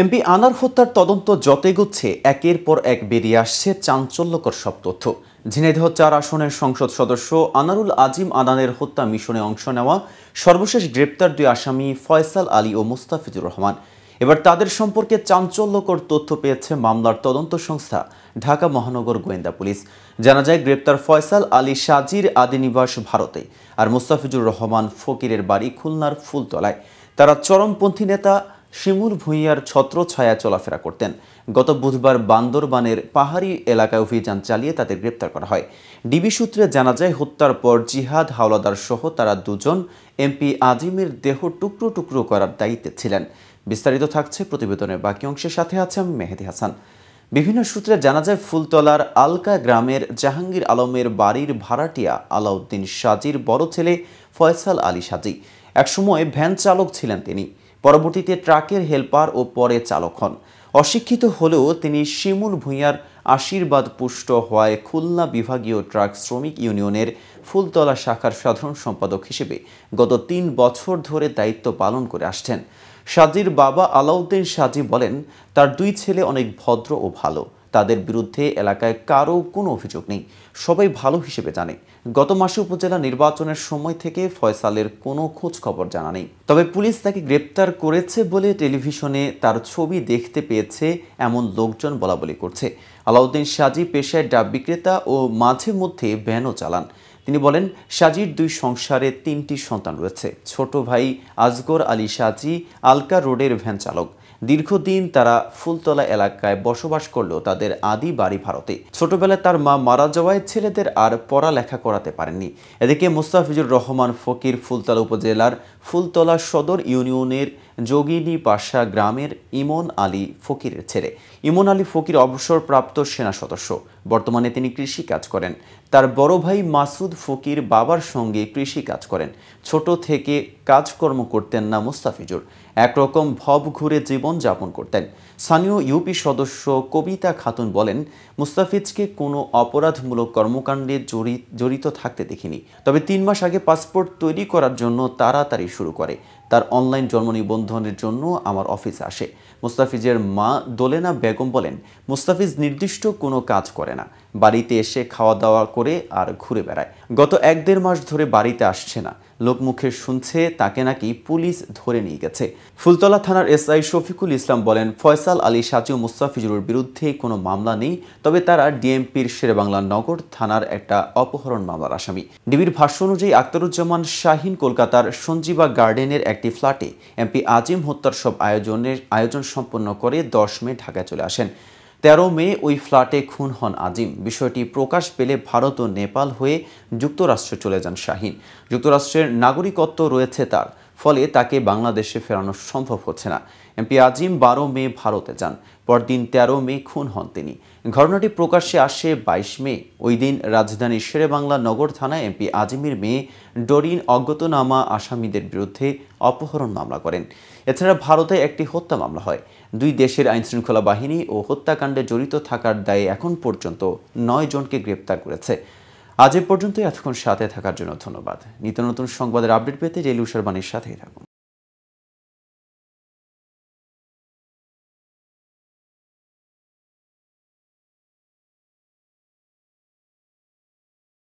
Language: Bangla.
এমপি আনার হত্যার তদন্ত যত এগোচ্ছে একের পর এক বেরিয়ে আসছে চাঞ্চল্যকর সব তথ্য। ঝিনাইদহ ৪ আসনের সংসদ সদস্য আনারুল আজিম আনানের হত্যা মিশনে অংশ নেওয়া সর্বশেষ গ্রেপ্তার ২ আসামি ফয়সাল আলী ও মুস্তাফিজুর রহমান। এবার তাদের সম্পর্কে চাঞ্চল্যকর তথ্য পেয়েছে মামলার তদন্ত সংস্থা ঢাকা মহানগর গোয়েন্দা পুলিশ। জানা যায়, গ্রেপ্তার ফয়সাল আলী সাজির আদিনিবাস ভারতে, আর মুস্তাফিজুর রহমান ফকিরের বাড়ি খুলনার ফুলতলায়। তারা চরমপন্থী নেতা শিমুল ভূঁইয়ার ছত্রছায়া চলাফেরা করতেন। গত বুধবার বান্দরবানের পাহাড়ি এলাকায় অভিযান চালিয়ে তাদের গ্রেপ্তার করা হয়। ডিবি সূত্রে জানা যায়, হত্যার পর জিহাদ হাওলাদার সহ তারা দুজন এমপি আজিমের দেহ টুকরো টুকরো করার দায়িত্বে ছিলেন। বিস্তারিত থাকছে প্রতিবেদনের বাকি অংশের, সাথে আছে আমি মেহেদি হাসান। বিভিন্ন সূত্রে জানা যায়, ফুলতলার আলকা গ্রামের জাহাঙ্গীর আলমের বাড়ির ভাড়াটিয়া আলাউদ্দিন সাজির বড় ছেলে ফয়সাল আলী সাজি একসময় ভ্যান চালক ছিলেন তিনি। পরবর্তীতে ট্রাকের হেলপার ও পরে চালক হন। অশিক্ষিত হলেও তিনি শিমুল ভূঁইয়ার আশীর্বাদ পুষ্ট হওয়ায় খুলনা বিভাগীয় ট্রাক শ্রমিক ইউনিয়নের ফুলতলা শাখার সাধারণ সম্পাদক হিসেবে গত ৩ বছর ধরে দায়িত্ব পালন করে আসছেন। সাজির বাবা আলাউদ্দিন সাজি বলেন, তার ২ ছেলে অনেক ভদ্র ও ভালো। তাদের বিরুদ্ধে এলাকায় কারো কোনো অভিযোগ নেই, সবাই ভালো হিসেবে জানে। গত মাসে উপজেলা নির্বাচনের সময় থেকে ফয়সালের কোনো খোঁজ খবর জানা নেই। তবে পুলিশ তাকে গ্রেপ্তার করেছে বলে টেলিভিশনে তার ছবি দেখতে পেয়েছে এমন লোকজন বলাবলি করছে। আলাউদ্দিন সাজি পেশায় ডাব বিক্রেতা ও মাঝে মধ্যে ভ্যানও চালান। তিনি বলেন, সাজির ২ সংসারে ৩টি সন্তান রয়েছে। ছোট ভাই আসগর আলী সাজি আলকা রোডের ভ্যান চালক। দীর্ঘদিন তারা ফুলতলা এলাকায় বসবাস করলেও তাদের আদি বাড়ি ভারতে। ছোটবেলায় তার মা মারা যাওয়ায় ছেলেদের আর পড়ালেখা করাতে পারেননি। এদিকে মুস্তাফিজুর রহমান ফকির ফুলতলা উপজেলার ফুলতলা সদর ইউনিয়নের যোগিনী পাশা গ্রামের ইমন আলী ফকিরের ছেলে। ইমন আলী ফকির অবসরপ্রাপ্ত সেনা সদস্য। বর্তমানে তিনি কৃষি কাজ করেন। তার বড় ভাই মাসুদ ফকির বাবার সঙ্গে কৃষি কাজ করেন। ছোট থেকে কাজকর্ম করতেন না মুস্তাফিজুর, একরকম ভব ঘুরে জীবন যাপন করতেন। স্থানীয় ইউপি সদস্য কবিতা খাতুন বলেন, মুস্তাফিজকে কোনো অপরাধমূলক কর্মকাণ্ডে জড়িত থাকতে দেখিনি। তবে ৩ মাস আগে পাসপোর্ট তৈরি করার জন্য তাড়াতাড়ি শুরু করে। তার অনলাইন জন্ম নিবন্ধনের জন্য আমার অফিসে আসে। মুস্তাফিজের মা দোলেনা বেগম বলেন, মুস্তাফিজ নির্দিষ্ট কোনো কাজ করে না, বাড়িতে এসে খাওয়া দাওয়া করে আর ঘুরে বেড়ায়। গত ১-১.৫ মাস ধরে বাড়িতে আসছে না। লোকমুখে শুনছে তাকে নাকি পুলিশ ধরে নিয়ে গেছে। ফুলতলা থানার এসআই শফিকুল ইসলাম বলেন, ফয়সাল আলী সাজি ও মুস্তাফিজুরের বিরুদ্ধে কোনো মামলা নেই, তবে তারা ডিএমপির শেরেবাংলা নগর থানার একটা অপহরণ মামলার আসামি। ডিবির ভাষ্য অনুযায়ী আক্তারুজ্জামান শাহিন কলকাতার সঞ্জীবা গার্ডেনের একটি ফ্ল্যাটে এমপি আজিম হত্যার সব আয়োজন সম্পন্ন করে ১০ মে ঢাকায় চলে আসেন। ১৩ মে ওই ফ্ল্যাটে খুন হন আজিম। বিষয়টি প্রকাশ পেলে ভারত ও নেপাল হয়ে যুক্তরাষ্ট্রে চলে যান শাহিন। যুক্তরাষ্ট্রের নাগরিকত্ব রয়েছে তার, ফলে তাকে বাংলাদেশে ফেরানো সম্ভব হচ্ছে না। এমপি আজিম ১২ মে ভারতে যান। পরদিন ১৩ মে খুন হন তিনি। ঘটনাটি প্রকাশ্যে আসে ২২ মে। ওই দিন রাজধানীর শেরেবাংলা নগর থানায় এমপি আজিমের মেয়ে ডরিন অজ্ঞাতনামা আসামিদের বিরুদ্ধে অপহরণ মামলা করেন। এছাড়া ভারতে একটি হত্যা মামলা হয়। ২ দেশের আইনশৃঙ্খলা বাহিনী ও হত্যাকাণ্ডে জড়িত থাকার দায়ে এখন পর্যন্ত ৯ জনকে গ্রেপ্তার করেছে। আজ এ পর্যন্ত। এতক্ষণ সাথে থাকার জন্য ধন্যবাদ। নিত্য নতুন সংবাদের আপডেট পেতে টেলিভিশন বাণীর সাথেই থাকুন।